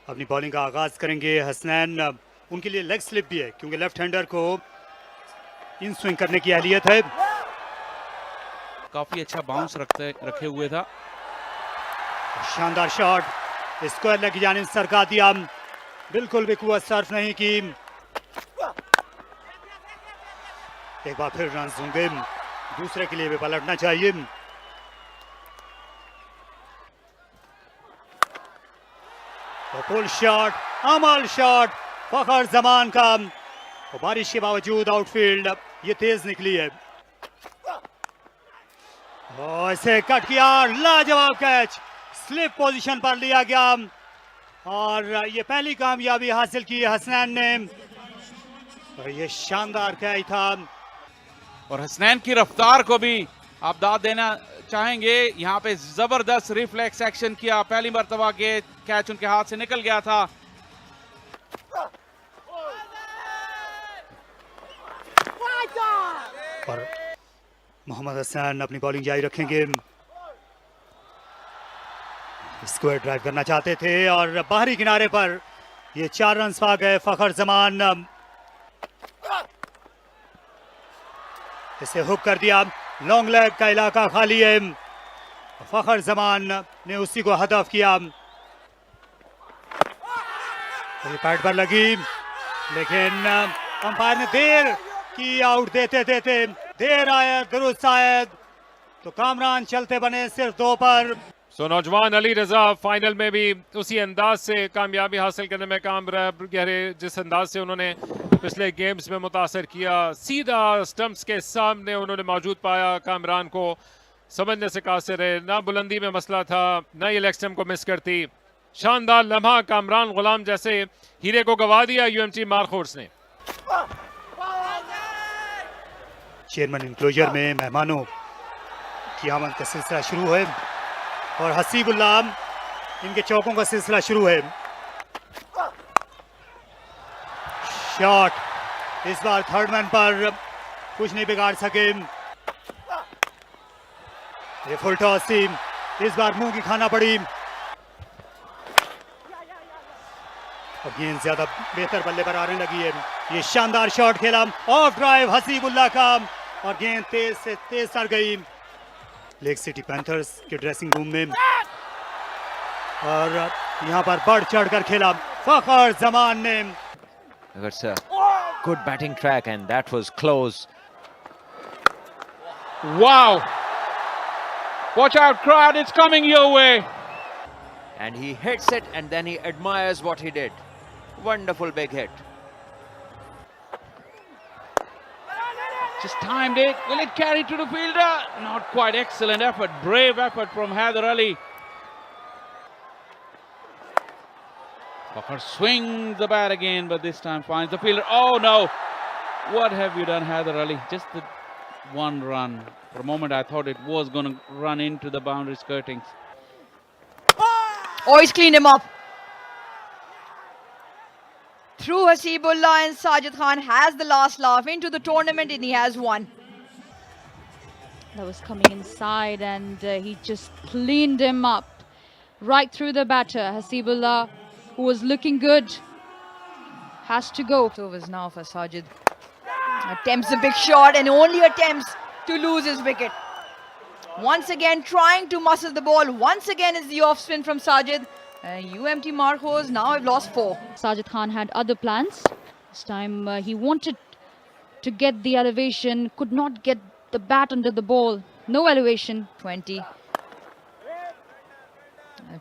अपनी बॉलिंग का आगाज करेंगे हसनैन। उनके लिए लेग स्लिप भी है क्योंकि लेफ्ट हैंडर को इन स्विंग करने की अहलियत है। काफी अच्छा बाउंस रखे हुए था। शानदार शॉट, स्क्वायर लेग की जानिब सरका दिया, बिल्कुल भी कुव्वत सर्फ नहीं की। एक बार फिर रन होंगे, दूसरे के लिए भी पलटना चाहिए। पुल शॉट, अमल शॉट फखर जमान का, और बारिश के बावजूद आउटफील्ड ये तेज निकली है। और इसे कट किया, लाजवाब कैच, स्लिप पोजीशन पर लिया गया और ये पहली कामयाबी हासिल की हसनैन ने। और ये शानदार कैच था और हसनैन की रफ्तार को भी आप दाद देना चाहेंगे। यहाँ पे जबरदस्त रिफ्लेक्स एक्शन किया, पहली मर्तबा के कैच उनके हाथ से निकल गया था। और मोहम्मद हसन अपनी बॉलिंग जारी रखेंगे। स्क्वायर ड्राइव करना चाहते थे और बाहरी किनारे पर ये 4 रन पा गए फखर जमान। इसे हुक कर दिया, लॉन्ग लेग का इलाका खाली है, फखर जमान ने उसी को हदफ किया। ये पैड पर लगी लेकिन अंपायर ने देर की, आउट देते देते देर आयत दुरुस्त आयत, तो कामरान चलते बने सिर्फ 2 पर। नौजवान अली रजा फाइनल में भी उसी अंदाज से कामयाबी हासिल करने में कामयाब रहे जिस अंदाज से उन्होंने पिछले गेम्स में मुतासर किया। सीधा स्टंप्स के सामने उन्होंने मौजूद पाया कामरान को, समझने से कासिर है, ना बुलंदी में मसला था, ना ये लेग स्टंप को मिस करती। शानदार लम्हा, कामरान गुलाम जैसे हीरे को गवा दिया यूएमटी मार्कोर्स ने। चेयरमैन इंक्लोजर में मेहमानों की आमद का सिलसिला शुरू है और हसीबुल्लाह इनके चौकों का सिलसिला शुरू है। शॉट, इस बार थर्ड मैन पर कुछ नहीं बिगाड़ सके। ये फुल टॉस थी, इस बार मुंह की खाना पड़ी और गेंद ज्यादा बेहतर बल्ले पर आने लगी है। ये शानदार शॉट खेला ऑफ ड्राइव हसीबुल्लाह का और गेंद तेज से तेज सर गई लेक सिटी पैंथर्स के ड्रेसिंग रूम में। और यहाँ पर बढ़ चढ़कर खेला फखर जमान ने। It's a good batting track and that was close. Wow! Watch out crowd, it's coming your way. And he hits it and then he admires what he did. Wonderful big hit. Just timed it. Will it carry to the fielder? Not quite. Excellent effort. Brave effort from Haider Ali. Fakhar swings the bat again, but this time finds the fielder. Oh no! What have you done, Haider Ali? Just the one run. For a moment, I thought it was going to run into the boundary skirtings. Oh, he's cleaned him up. Through Hasibullah and Sajid Khan has the last laugh into the tournament and he has won. That was coming inside and he just cleaned him up right through the batter. Hasibullah, who was looking good, has to go. It's over now for Sajid. Attempts a big shot and only attempts to lose his wicket. Once again trying to muscle the ball. Once again is the off spin from Sajid. UMT Marcos now have lost 4. Sajid Khan had other plans. This time he wanted to get the elevation, could not get the bat under the ball. No elevation. 20.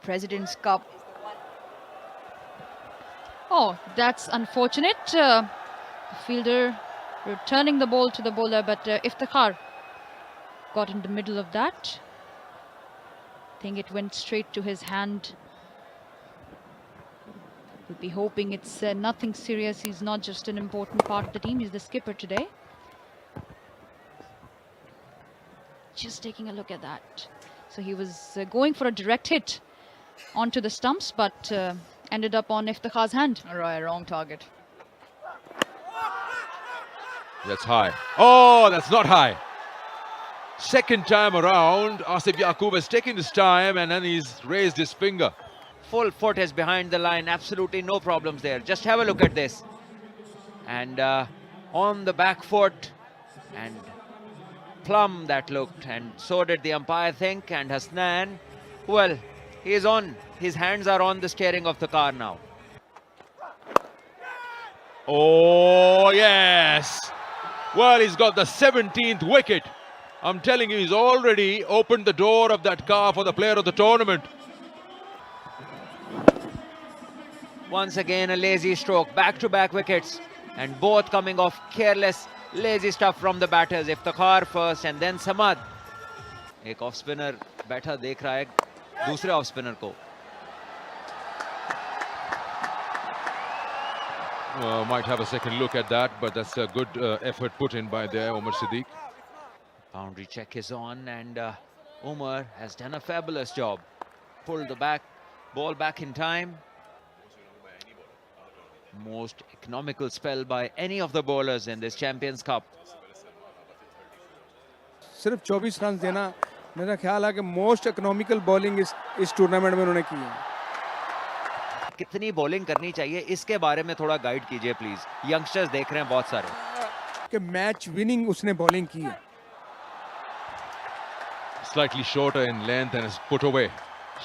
President's Cup. Oh, that's unfortunate. The fielder returning the ball to the bowler, but Iftikhar got in the middle of that. I think it went straight to his hand. We'll be hoping it's nothing serious. He's not just an important part of the team. He's the skipper today. Just taking a look at that. So he was going for a direct hit onto the stumps, but ended up on Iftikhar's hand. Right, wrong target. That's high. Oh, that's not high. Second time around, Asif Yaqub has taken his time and then he's raised his finger. full foot is behind the line. Absolutely no problems there. Just have a look at this. And on the back foot, and plumb that looked, and so did the umpire think. And Hasnan, well, he is on. His hands are on the steering of the car now. Oh, yes. Well, he's got the 17th wicket. I'm telling you, he's already opened the door of that car for the player of the tournament. Once again, a lazy stroke. Back-to-back wickets. And both coming off careless, lazy stuff from the batters. Iftikhar first and then Samad. एक off spinner बैठा देख रहा है दूसरे off spinner को. Might have a second look at that, but that's a good effort put in by there, Umar Siddique. Boundary check is on, and Umar has done a fabulous job. Pulled the ball back in time. Most economical spell by any of the bowlers in this Champions Cup. सिर्फ 24 run देना मेरा ख्याल है कि most economical bowling इस tournament में उन्होंने की है. कितनी बॉलिंग करनी चाहिए इसके बारे में थोड़ा गाइड कीजिए प्लीज. यंगस्टर्स देख रहे हैं बहुत सारे. कि मैच विनिंग उसने बॉलिंग की है. Slightly shorter in length and is put away.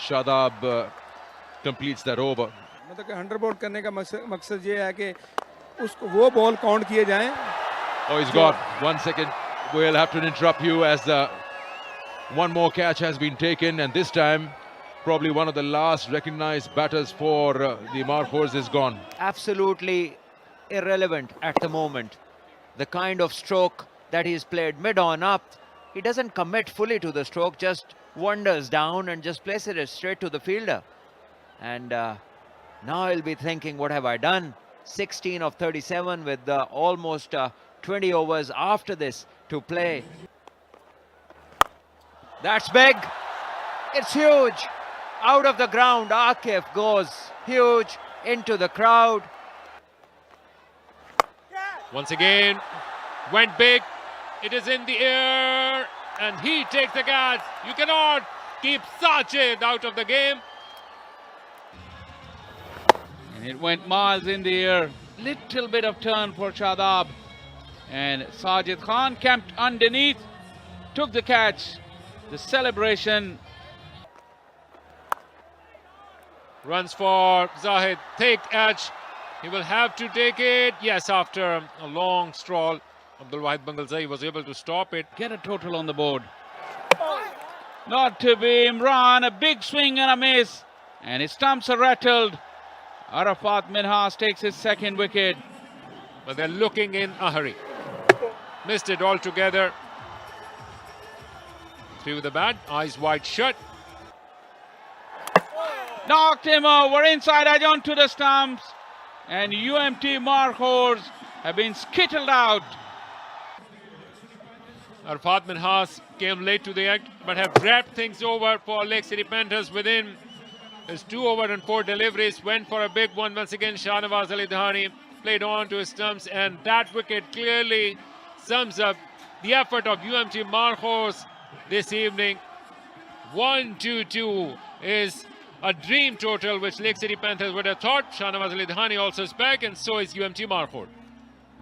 Shadab completes that over. मतलब कि 100 बॉल करने का मकसद ये है कि उसको वो बॉल काउंट किए जाएं. Oh, he's got 1 second. We'll have to interrupt you as one more catch has been taken, and this time probably one of the last recognized batters for the Markhors is gone. Absolutely irrelevant at the moment. The kind of stroke that he's played mid-on up, he doesn't commit fully to the stroke, just wanders down and just places it straight to the fielder. And now he'll be thinking, what have I done? 16 of 37 with almost 20 overs after this to play. That's big. It's huge. Out of the ground, Akif goes huge into the crowd. Once again, went big. It is in the air, and he takes the catch. You cannot keep Sajid out of the game. And it went miles in the air. Little bit of turn for Shadab. And Sajid Khan camped underneath, took the catch. The celebration. Runs for Zahid. Thick edge. He will have to take it. Yes, after a long stroll, Abdul Wahid Bangalzai was able to stop it. Get a total on the board. Not to be Imran. A big swing and a miss. And his stumps are rattled. Arafat Minhas takes his second wicket. But they're looking in a hurry. Missed it altogether. Through the bat, eyes wide shut. Knocked him over inside edge onto the stumps. And UMT Markhors have been skittled out. Arafat Minhas came late to the act, but have wrapped things over for Lake City Panthers within his 2 over and 4 deliveries. Went for a big one once again. Shahnawaz Ali Dhani played on to his stumps, and that wicket clearly sums up the effort of UMT Markhors this evening. 1-2-2 is a dream total which Lake City Panthers would have thought. Shahnawaz Ali Dhani also is back, and so is UMT Markhor.